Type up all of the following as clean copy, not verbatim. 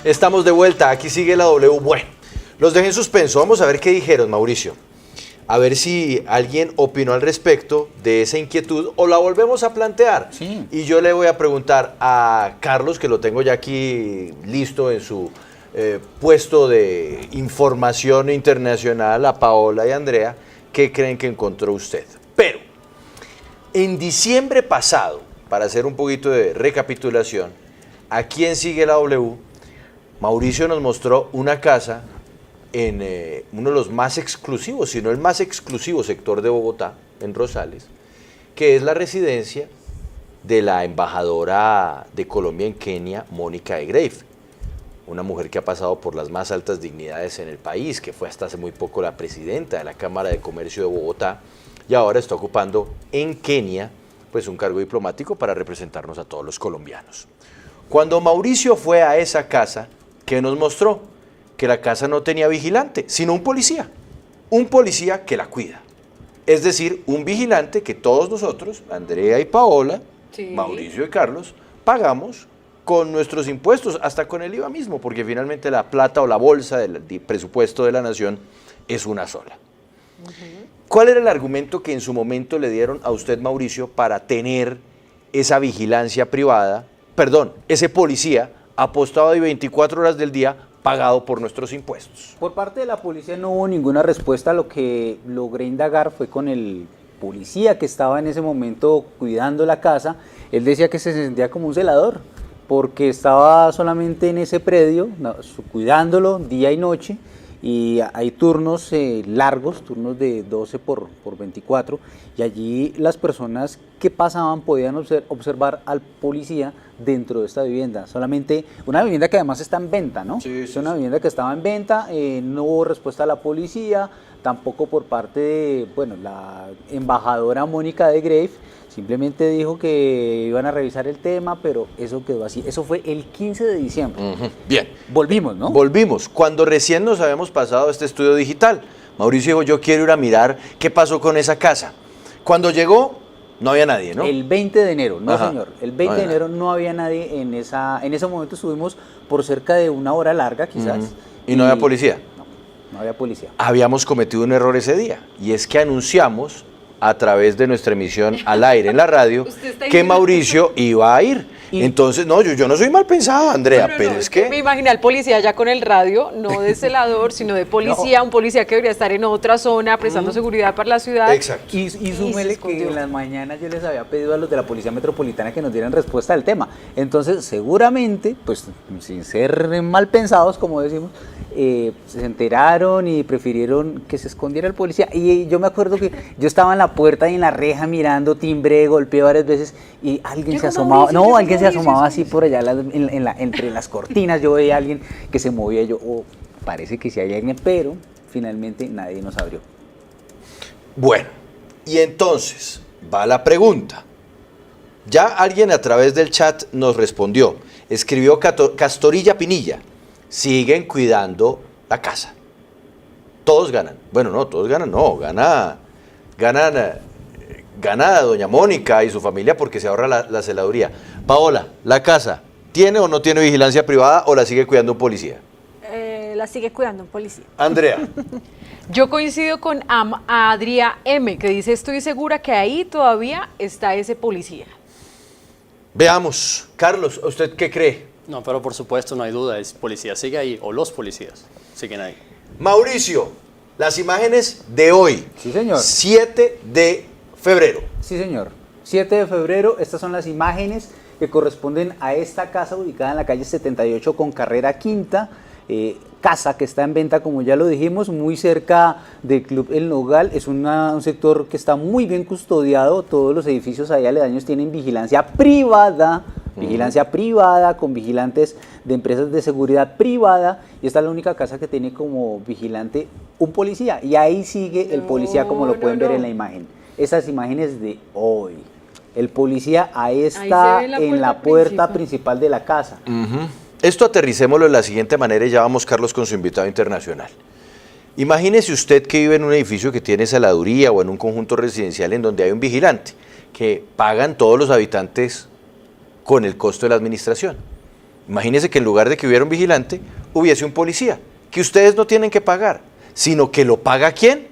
Estamos de vuelta, aquí sigue la W. Bueno, los dejé en suspenso, vamos a ver qué dijeron, Mauricio. A ver si alguien opinó al respecto de esa inquietud o la volvemos a plantear. Sí. Y yo le voy a preguntar a Carlos, que lo tengo ya aquí listo en su puesto de información internacional, a Paola y a Andrea, ¿qué creen que encontró usted? Pero, en diciembre pasado, para hacer un poquito de recapitulación, aquí en Sigue la W, Mauricio nos mostró una casa en uno de los más exclusivos, si no el más exclusivo sector de Bogotá, en Rosales, que es la residencia de la embajadora de Colombia en Kenia, Mónica de Greiff, una mujer que ha pasado por las más altas dignidades en el país, que fue hasta hace muy poco la presidenta de la Cámara de Comercio de Bogotá y ahora está ocupando en Kenia pues un cargo diplomático para representarnos a todos los colombianos. Cuando Mauricio fue a esa casa, ¿qué nos mostró? Que la casa no tenía vigilante, sino un policía que la cuida. Es decir, un vigilante que todos nosotros, Andrea y Paola, sí, Mauricio y Carlos, pagamos con nuestros impuestos, hasta con el IVA mismo, porque finalmente la plata o la bolsa del presupuesto de la nación es una sola. ¿Cuál era el argumento que en su momento le dieron a usted, Mauricio, para tener esa vigilancia privada, ese policía apostado de 24 horas del día, pagado por nuestros impuestos? Por parte de la policía no hubo ninguna respuesta. Lo que logré indagar fue con el policía que estaba en ese momento cuidando la casa. Él decía que se sentía como un celador, porque estaba solamente en ese predio, cuidándolo día y noche, y hay turnos largos, turnos de 12 por 24, y allí las personas que pasaban podían observar al policía dentro de esta vivienda. Solamente una vivienda que además está en venta, ¿no? Sí, es una vivienda que estaba en venta, no hubo respuesta a la policía, tampoco por parte de, la embajadora Mónica de Greiff. Simplemente dijo que iban a revisar el tema, pero eso quedó así. Eso fue el 15 de diciembre. Bien. Volvimos, ¿no? Volvimos. Cuando recién nos habíamos pasado a este estudio digital, Mauricio dijo, yo quiero ir a mirar qué pasó con esa casa. Cuando llegó, no había nadie, ¿no? El 20 de enero, no, Ajá. señor. El 20 de enero no había nadie en ese momento. Estuvimos por cerca de una hora larga, quizás. ¿Y no había policía? No había policía. Habíamos cometido un error ese día, y es que anunciamos a través de nuestra emisión al aire en la radio que Mauricio iba a ir. Entonces, no, yo no soy mal pensado, Andrea, pero es que... Me imaginé al policía ya con el radio, no de celador, sino de policía, un policía que debería estar en otra zona prestando seguridad para la ciudad. Exacto. Y súmele que en las mañanas yo les había pedido a los de la Policía Metropolitana que nos dieran respuesta al tema. Entonces, seguramente, pues sin ser mal pensados, como decimos, se enteraron y prefirieron que se escondiera el policía. Y yo me acuerdo que yo estaba en la puerta y en la reja mirando, timbré, golpeé varias veces y alguien se asomaba. No, alguien se asomaba así por allá entre las cortinas. Yo veía a alguien que se movía. Yo, parece que sí hay alguien, pero finalmente nadie nos abrió. Bueno, y entonces va la pregunta. Ya alguien a través del chat nos respondió. Escribió Castorilla Pinilla. Siguen cuidando la casa. Todos ganan. Bueno, no, todos ganan, no. Gana doña Mónica y su familia porque se ahorra la celaduría. Paola, ¿la casa tiene o no tiene vigilancia privada o la sigue cuidando un policía? La sigue cuidando un policía. Andrea. Yo coincido con Adrià M, que dice, estoy segura que ahí todavía está ese policía. Veamos. Carlos, ¿usted qué cree? No, pero por supuesto no hay duda, el policía sigue ahí, o los policías siguen ahí. Mauricio, las imágenes de hoy. Sí, señor. 7 de febrero. Sí, señor. 7 de febrero, estas son las imágenes que corresponden a esta casa ubicada en la calle 78 con carrera quinta, casa que está en venta, como ya lo dijimos, muy cerca del Club El Nogal. Es un sector que está muy bien custodiado, todos los edificios ahí aledaños tienen vigilancia privada con vigilantes de empresas de seguridad privada, y esta es la única casa que tiene como vigilante un policía, y ahí sigue el policía como lo pueden ver en la imagen. Estas imágenes de hoy. El policía ahí está en la puerta principal de la casa. Esto aterricémoslo de la siguiente manera y ya vamos, Carlos, con su invitado internacional. Imagínese usted que vive en un edificio que tiene celaduría o en un conjunto residencial en donde hay un vigilante, que pagan todos los habitantes con el costo de la administración. Imagínense que en lugar de que hubiera un vigilante, hubiese un policía, que ustedes no tienen que pagar, sino que lo paga ¿quién?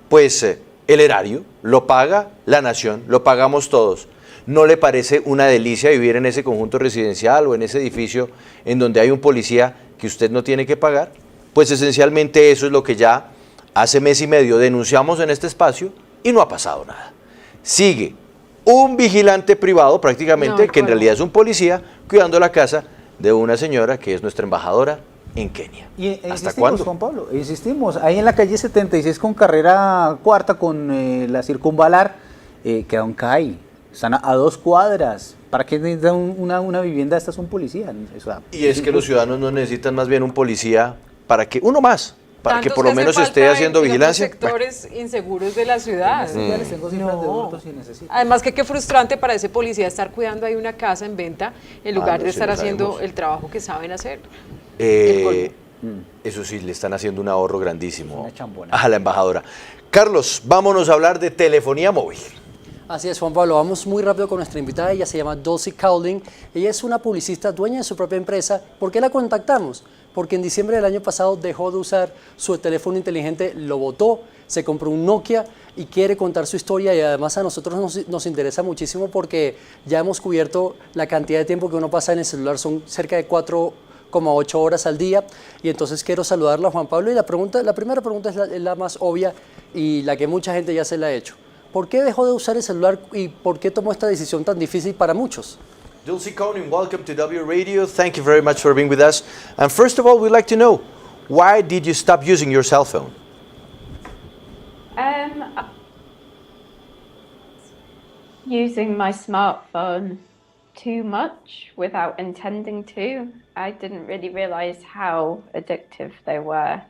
Pues el erario, lo paga la nación, lo pagamos todos. ¿No le parece una delicia vivir en ese conjunto residencial o en ese edificio en donde hay un policía que usted no tiene que pagar? Pues esencialmente eso es lo que ya hace mes y medio denunciamos en este espacio y no ha pasado nada. Sigue un vigilante privado prácticamente, No, que en claro. realidad es un policía, cuidando la casa de una señora que es nuestra embajadora en Kenia. ¿Hasta Insistimos, cuándo? Juan Pablo, insistimos, ahí en la calle 76 con carrera cuarta con la circunvalar, queda un CAI, están a 2 cuadras. ¿Para qué necesitan una vivienda? Esta es un policía. O sea, Y es que los ciudadanos no necesitan más bien un policía para que, uno más, para que Tantos por lo hace menos falta esté haciendo en otros vigilancia. sectores inseguros de la ciudad. ya les tengo cifras de No. hurtos y necesito. Además que qué frustrante para ese policía estar cuidando ahí una casa en venta en lugar no, de sí estar lo haciendo sabemos. el trabajo que saben hacer. Eh, Eso sí, le están haciendo un ahorro grandísimo Una chambona. a la embajadora. Carlos, vámonos a hablar de telefonía móvil. Así es, Juan Pablo. Vamos muy rápido con nuestra invitada. Ella se llama Dulcie Cowling. Ella es una publicista dueña de su propia empresa. ¿Por qué la contactamos? Porque en diciembre del año pasado dejó de usar su teléfono inteligente, lo botó, se compró un Nokia y quiere contar su historia. Y además a nosotros nos interesa muchísimo porque ya hemos cubierto la cantidad de tiempo que uno pasa en el celular. Son cerca de 4,8 horas al día. Y entonces quiero saludarla, Juan Pablo. Y la primera pregunta es la más obvia y la que mucha gente ya se la ha hecho. ¿Por qué dejó de usar el celular y por qué tomó esta decisión tan difícil para muchos? Dulcie Conin, welcome to W Radio. Thank you very much for being with us. And first of all, we'd like to know, why did you stop using your cell phone? Using my smartphone too much without intending to. I didn't really realize how addictive they were.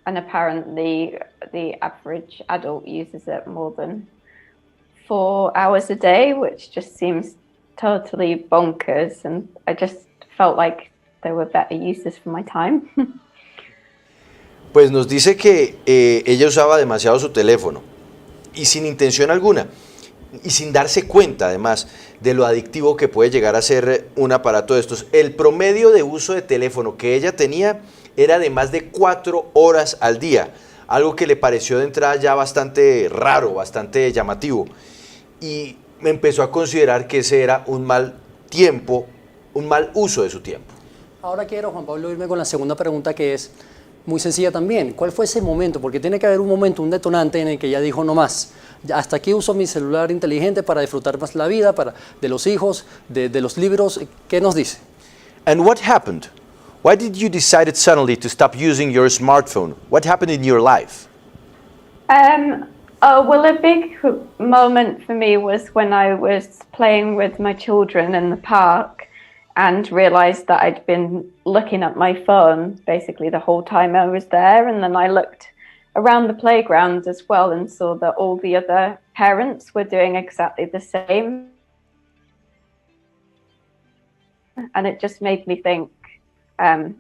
And apparently the average adult uses it more than 4 hours a day, which just seems totally bonkers. And I just felt like there were better uses for my time. Pues nos dice que ella usaba demasiado su teléfono y sin intención alguna y sin darse cuenta además de lo adictivo que puede llegar a ser un aparato de estos. El promedio de uso de teléfono que ella tenía era de más de 4 horas al día, algo que le pareció de entrada ya bastante raro, bastante llamativo, y me empezó a considerar que ese era un mal tiempo, un mal uso de su tiempo. Ahora quiero, Juan Pablo, irme con la segunda pregunta, que es muy sencilla también. ¿Cuál fue ese momento? Porque tiene que haber un momento, un detonante en el que ella dijo no más. Ya hasta aquí uso mi celular inteligente para disfrutar más la vida, de los hijos, de los libros. ¿Qué nos dice? And what happened? Why did you decide suddenly to stop using your smartphone? What happened in your life? Well, a big moment for me was when I was playing with my children in the park and realized that I'd been looking at my phone basically the whole time I was there. And then I looked around the playground as well and saw that all the other parents were doing exactly the same. And it just made me think,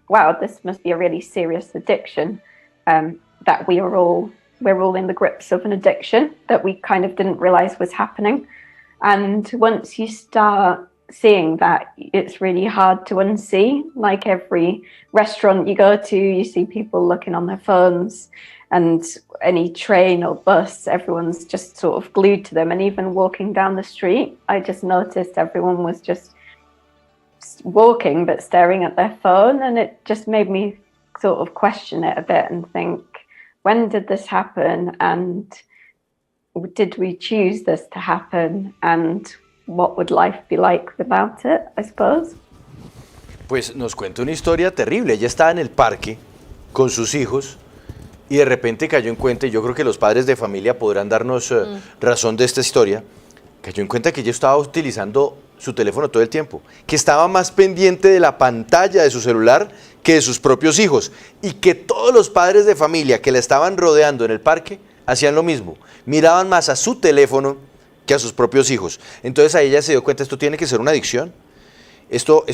wow, this must be a really serious addiction, that we're all in the grips of an addiction that we kind of didn't realize was happening. And once you start seeing that, it's really hard to unsee. Like every restaurant you go to, you see people looking on their phones, and any train or bus, everyone's just sort of glued to them. And even walking down the street, I just noticed everyone was just walking but staring at their phone, and it just made me sort of question it a bit and think, when did this happen, and did we choose this to happen, and what would life be like without it, I suppose? Pues nos cuenta una historia terrible. Ella estaba en el parque con sus hijos y de repente cayó en cuenta, y yo creo que los padres de familia podrán darnos razón de esta historia, cayó en cuenta que ella estaba utilizando su teléfono todo el tiempo, que estaba más pendiente de la pantalla de su celular que de sus propios hijos, y que todos los padres de familia que la estaban rodeando en el parque hacían lo mismo, miraban más a su teléfono que a sus propios hijos. Entonces a ella se dio cuenta, esto tiene que ser una adicción, esto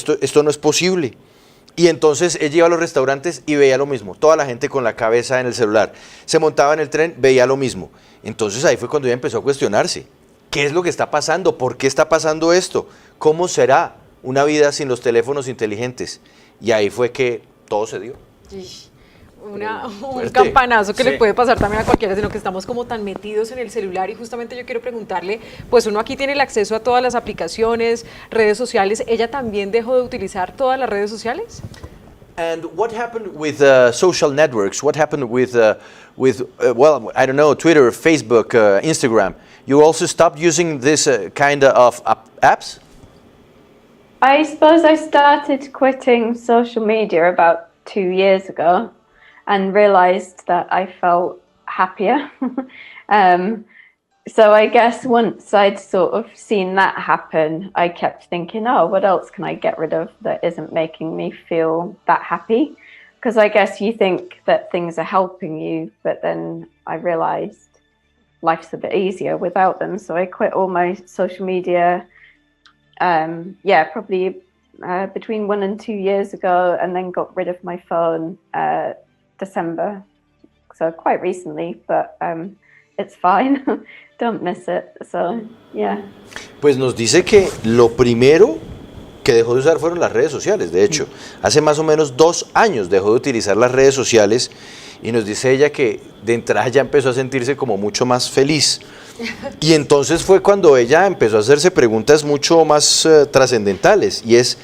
no es posible. Y entonces ella iba a los restaurantes y veía lo mismo, toda la gente con la cabeza en el celular, se montaba en el tren, veía lo mismo. Entonces ahí fue cuando ella empezó a cuestionarse, ¿qué es lo que está pasando? ¿Por qué está pasando esto? ¿Cómo será una vida sin los teléfonos inteligentes. Y ahí fue que todo se dio. Un Fuerte. campanazo que Sí. le puede pasar también a cualquiera, sino que estamos como tan metidos en el celular. Y justamente yo quiero preguntarle, pues uno aquí tiene el acceso a todas las aplicaciones, redes sociales. ¿Ella también dejó de utilizar todas las redes sociales? And what happened with social networks? What happened with well, I don't know, Twitter, Facebook, Instagram? You also stopped using this kind of apps? I suppose I started quitting social media about 2 years ago and realized that I felt happier. So I guess once I'd sort of seen that happen, I kept thinking, oh, what else can I get rid of that isn't making me feel that happy? Because I guess you think that things are helping you, but then I realized life's a bit easier without them. So I quit all my social media, probably between 1 and 2 years ago, and then got rid of my phone December. So quite recently, but it's fine. Don't miss it. So, yeah. Pues nos dice que lo primero que dejó de usar fueron las redes sociales. De hecho, hace más o menos 2 años dejó de utilizar las redes sociales y nos dice ella que de entrada ya empezó a sentirse como mucho más feliz. Y entonces fue cuando ella empezó a hacerse preguntas mucho más trascendentales y es,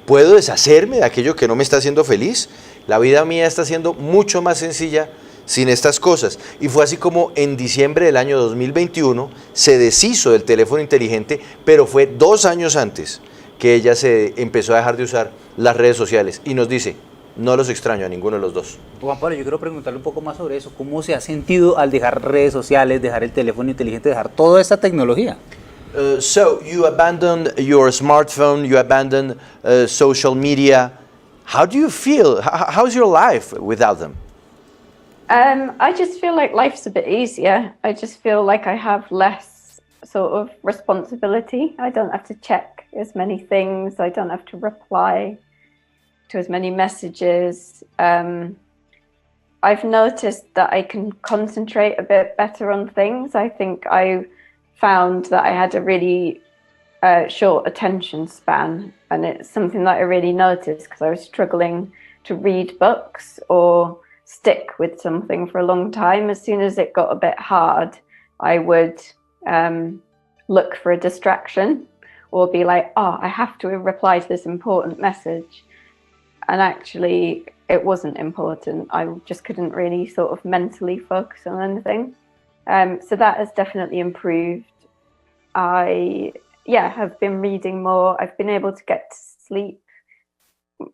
¿puedo deshacerme de aquello que no me está haciendo feliz? La vida mía está siendo mucho más sencilla sin estas cosas. Y fue así como en diciembre del año 2021 se deshizo del teléfono inteligente, pero fue 2 años antes que ella se empezó a dejar de usar las redes sociales. Y nos dice, no los extraño a ninguno de los dos. Juan Pablo, yo quiero preguntarle un poco más sobre eso. ¿Cómo se ha sentido al dejar redes sociales, dejar el teléfono inteligente, dejar toda esta tecnología? So you abandoned your smartphone, you abandoned social media. How do you feel? How's your life without them? I just feel like life's a bit easier. I just feel like I have less sort of responsibility. I don't have to check as many things. I don't have to reply to as many messages. I've noticed that I can concentrate a bit better on things. I think I found that I had a really short attention span, and it's something that I really noticed because I was struggling to read books or stick with something for a long time. As soon as it got a bit hard, I would look for a distraction or be like, oh, I have to reply to this important message. And actually, it wasn't important. I just couldn't really sort of mentally focus on anything. So that has definitely improved. I have been reading more. I've been able to get to sleep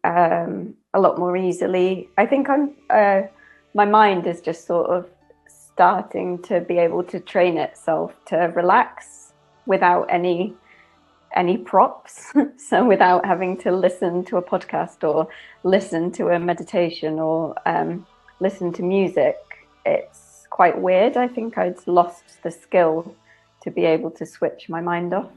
a lot more easily. I think my mind is just sort of starting to be able to train itself to relax without any props. So without having to listen to a podcast or listen to a meditation or listen to music. It's quite weird. I think I'd lost the skill to be able to switch my mind off.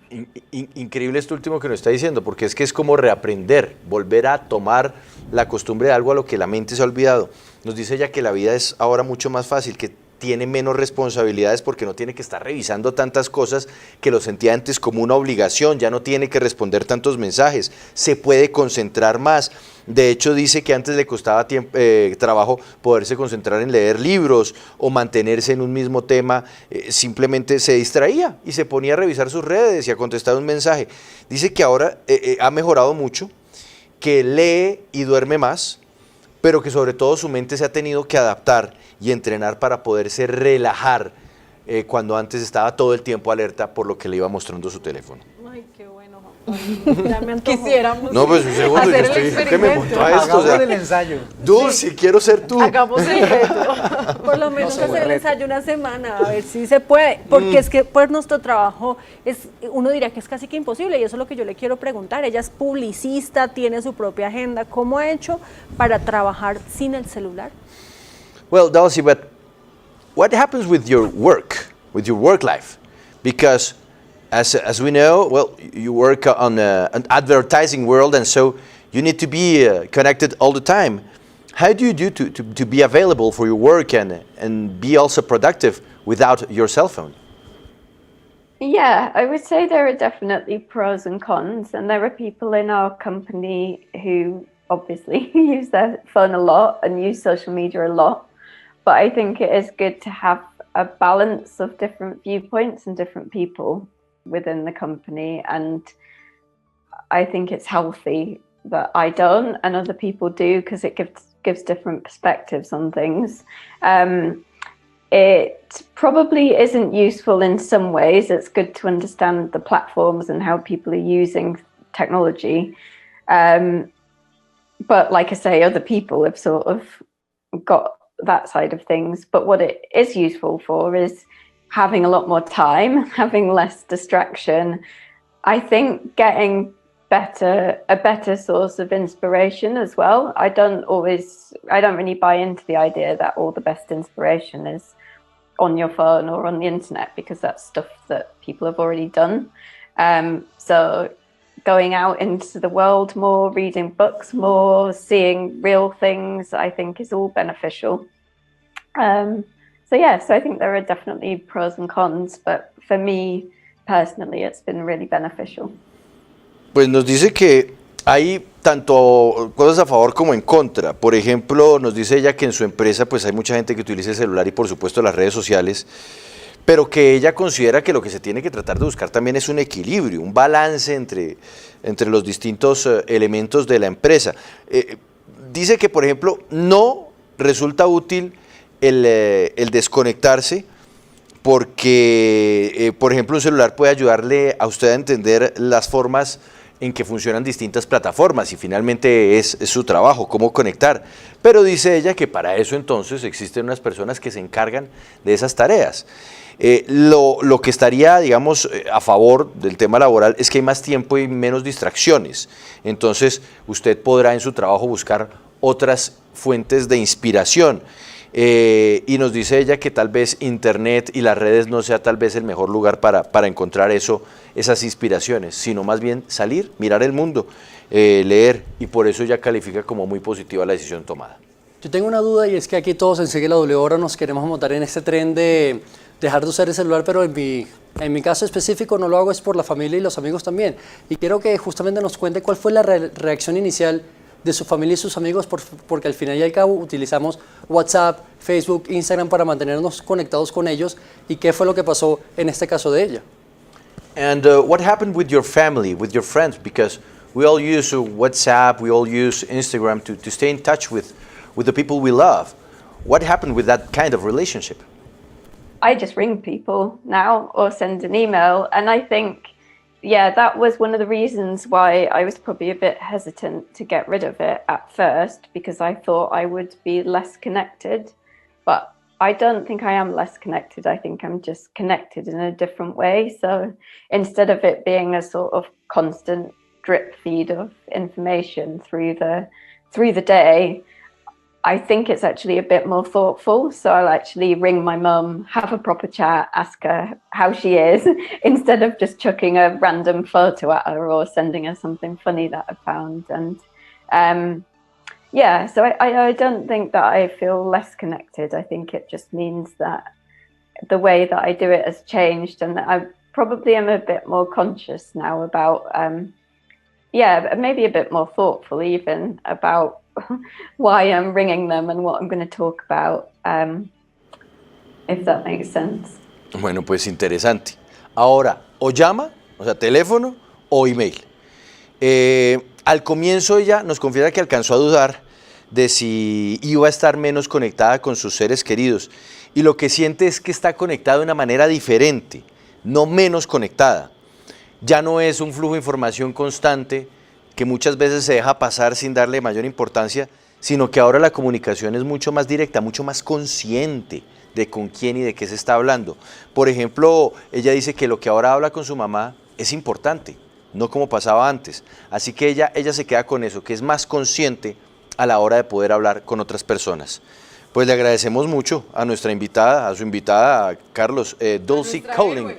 Increíble esto último que nos está diciendo, porque es que es como reaprender, volver a tomar la costumbre de algo a lo que la mente se ha olvidado. Nos dice ella que la vida es ahora mucho más fácil, que tiene menos responsabilidades porque no tiene que estar revisando tantas cosas que lo sentía antes como una obligación, ya no tiene que responder tantos mensajes, se puede concentrar más. De hecho, dice que antes le costaba trabajo poderse concentrar en leer libros o mantenerse en un mismo tema, simplemente se distraía y se ponía a revisar sus redes y a contestar un mensaje. Dice que ahora ha mejorado mucho, que lee y duerme más, pero que sobre todo su mente se ha tenido que adaptar y entrenar para poderse relajar cuando antes estaba todo el tiempo alerta por lo que le iba mostrando su teléfono. Ay, qué bueno, ya me antojó. Quisiéramos No, pues un segundo, yo hacer el estoy que me experimento. montó a esto. Hagamos O sea, el ensayo. Dulce, quiero ser tú. Hagamos el reto. Por lo menos sé, hacer el reto. ensayo una semana, a ver si se puede, porque es que pues nuestro trabajo uno diría que es casi que imposible, y eso es lo que yo le quiero preguntar. Ella es publicista, tiene su propia agenda. ¿Cómo ha hecho para trabajar sin el celular? Well, Dulce, but what happens with your work life? Because as we know, well, you work on an advertising world, and so you need to be connected all the time. How do you do to be available for your work and be also productive without your cell phone? Yeah, I would say there are definitely pros and cons, and there are people in our company who obviously use their phone a lot and use social media a lot. But I think it is good to have a balance of different viewpoints and different people within the company. And I think it's healthy that I don't and other people do, because it gives different perspectives on things. It probably isn't useful in some ways. It's good to understand the platforms and how people are using technology. But like I say, other people have sort of got that side of things. But what it is useful for is having a lot more time, having less distraction. I think getting a better source of inspiration as well. I don't really buy into the idea that all the best inspiration is on your phone or on the internet, because that's stuff that people have already done. So going out into the world more, reading books more, seeing real things, I think is all beneficial. So I think there are definitely pros and cons, but for me personally, it's been really beneficial. Pues nos dice que hay tanto cosas a favor como en contra. Por ejemplo, nos dice ella que en su empresa pues hay mucha gente que utiliza el celular y por supuesto las redes sociales, pero que ella considera que lo que se tiene que tratar de buscar también es un equilibrio, un balance entre los distintos elementos de la empresa. Dice que, por ejemplo, no resulta útil el desconectarse, porque, por ejemplo, un celular puede ayudarle a usted a entender las formas en que funcionan distintas plataformas y finalmente es su trabajo, cómo conectar. Pero dice ella que para eso entonces existen unas personas que se encargan de esas tareas. Lo que estaría, digamos, a favor del tema laboral es que hay más tiempo y menos distracciones. Entonces usted podrá en su trabajo buscar otras fuentes de inspiración. Y nos dice ella que tal vez Internet y las redes no sea tal vez el mejor lugar para encontrar esas inspiraciones, sino más bien salir, mirar el mundo, leer, y por eso ella califica como muy positiva la decisión tomada. Yo tengo una duda, y es que aquí todos en Sigue la W ahora nos queremos montar en este tren de dejar de usar el celular, pero en mi caso específico no lo hago, es por la familia y los amigos también. Y quiero que justamente nos cuente cuál fue la reacción inicial de su familia y sus amigos, porque al final y al cabo utilizamos WhatsApp, Facebook, Instagram para mantenernos conectados con ellos, y qué fue lo que pasó en este caso de ella. And what happened with your family, with your friends? Because we all use WhatsApp, we all use Instagram to stay in touch with the people we love. What happened with that kind of relationship? I just ring people now or send an email, and I think, yeah, that was one of the reasons why I was probably a bit hesitant to get rid of it at first, because I thought I would be less connected. But I don't think I am less connected. I think I'm just connected in a different way. So instead of it being a sort of constant drip feed of information through the day, I think it's actually a bit more thoughtful. So I'll actually ring my mum, have a proper chat, ask her how she is, instead of just chucking a random photo at her or sending her something funny that I found. And yeah, so I don't think that I feel less connected. I think it just means that the way that I do it has changed, and that I probably am a bit more conscious now about, maybe a bit more thoughtful even about why I'm ringing them and what I'm going to talk about, if that makes sense. Bueno, pues interesante. Ahora, o llama, o sea, teléfono o email. Al comienzo ella nos confiesa que alcanzó a dudar de si iba a estar menos conectada con sus seres queridos, y lo que siente es que está conectada de una manera diferente, no menos conectada. Ya no es un flujo de información constante que muchas veces se deja pasar sin darle mayor importancia, sino que ahora la comunicación es mucho más directa, mucho más consciente de con quién y de qué se está hablando. Por ejemplo, ella dice que lo que ahora habla con su mamá es importante, no como pasaba antes. Así que ella se queda con eso, que es más consciente a la hora de poder hablar con otras personas. Pues le agradecemos mucho a nuestra invitada, a su invitada, Carlos, Dulcie Cowling.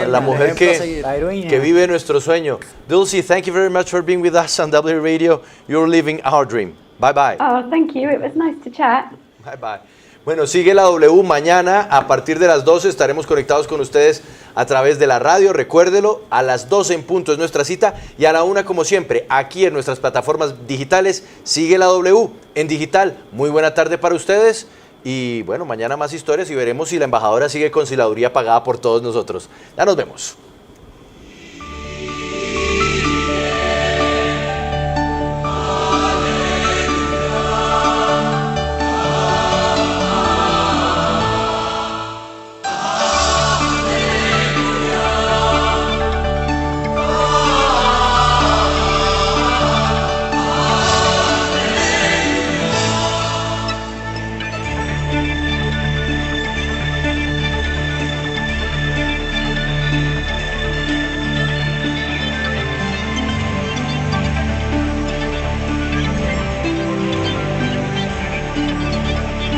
La mujer que vive nuestro sueño. Dulcie, thank you very much for being with us on W Radio. You're living our dream. Bye bye. Oh, thank you. It was nice to chat. Bye bye. Bueno, sigue la W. Mañana a partir de las 12 estaremos conectados con ustedes a través de la radio. Recuérdelo, a las 12 en punto es nuestra cita y a la 1 como siempre, aquí en nuestras plataformas digitales, sigue la W en digital. Muy buena tarde para ustedes y bueno, mañana más historias y veremos si la embajadora sigue con Siladuría pagada por todos nosotros. Ya nos vemos.